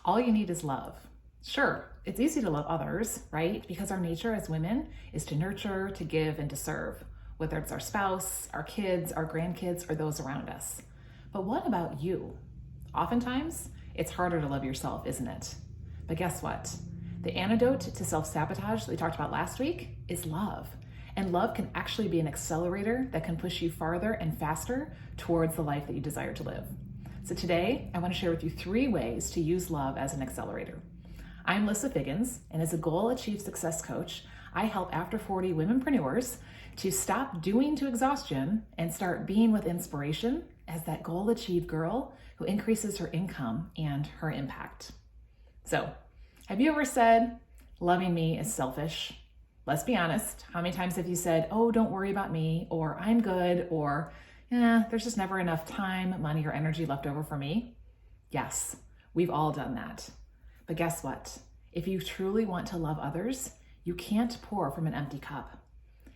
All you need is love. Sure, it's easy to love others, right? Because our nature as women is to nurture, to give, and to serve, whether it's our spouse, our kids, our grandkids, or those around us. But what about you? Oftentimes, it's harder to love yourself, isn't it? But guess what? The antidote to self-sabotage that we talked about last week is love. And love can actually be an accelerator that can push you farther and faster towards the life that you desire to live. So today, I want to share with you 3 ways to use love as an accelerator. I'm Lissa Figgins, and as a Goal Achieve Success Coach, I help after 40 womenpreneurs to stop doing to exhaustion and start being with inspiration as that goal achieved girl who increases her income and her impact. So, have you ever said, loving me is selfish? Let's be honest. How many times have you said, oh, don't worry about me, or I'm good, or there's just never enough time, money, or energy left over for me? Yes, we've all done that. But guess what? If you truly want to love others, you can't pour from an empty cup.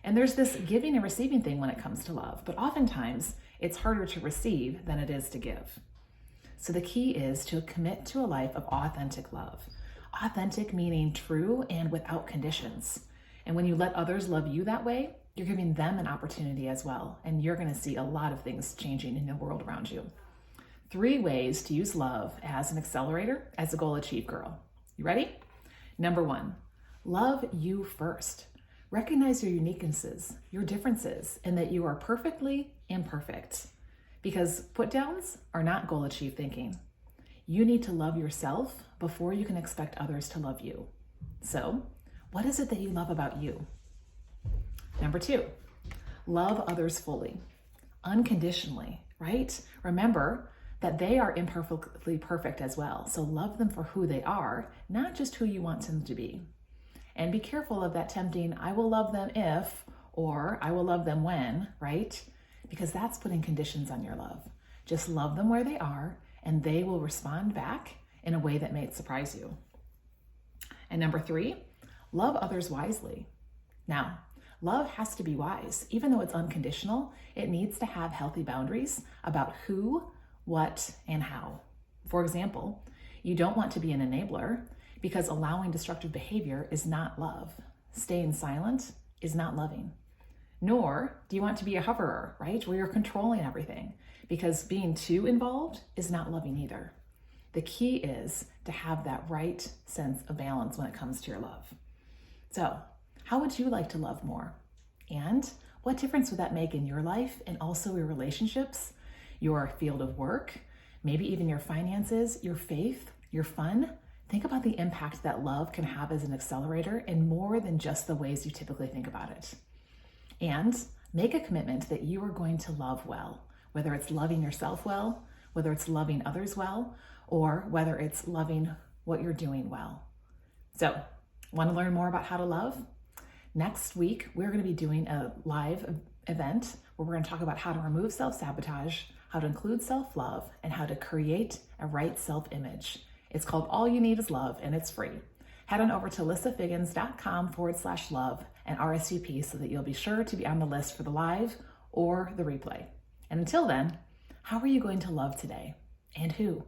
And there's this giving and receiving thing when it comes to love, but oftentimes it's harder to receive than it is to give. So the key is to commit to a life of authentic love. Authentic meaning true and without conditions. And when you let others love you that way, you're giving them an opportunity as well. And you're going to see a lot of things changing in the world around you. 3 ways to use love as an accelerator, as a goal achieved girl. You ready? Number 1, love you first. Recognize your uniquenesses, your differences, and that you are perfectly imperfect. Because put downs are not goal achieved thinking. You need to love yourself before you can expect others to love you. So, what is it that you love about you? Number 2, love others fully, unconditionally, right? Remember that they are imperfectly perfect as well. So love them for who they are, not just who you want them to be. And be careful of that tempting, I will love them if, or I will love them when, right? Because that's putting conditions on your love. Just love them where they are, and they will respond back in a way that may surprise you. And number 3, love others wisely. Now, love has to be wise. Even though it's unconditional, it needs to have healthy boundaries about who, what, and how. For example, you don't want to be an enabler because allowing destructive behavior is not love. Staying silent is not loving. Nor do you want to be a hoverer, right? Where you're controlling everything, because being too involved is not loving either. The key is to have that right sense of balance when it comes to your love. So, how would you like to love more? And what difference would that make in your life and also your relationships, your field of work, maybe even your finances, your faith, your fun? Think about the impact that love can have as an accelerator in more than just the ways you typically think about it. And make a commitment that you are going to love well, whether it's loving yourself well, whether it's loving others well, or whether it's loving what you're doing well. So, want to learn more about how to love? Next week, we're going to be doing a live event where we're going to talk about how to remove self-sabotage, how to include self-love, and how to create a right self-image. It's called All You Need Is Love, and it's free. Head on over to lissafiggins.com/love and RSVP so that you'll be sure to be on the list for the live or the replay. And until then, how are you going to love today? And who?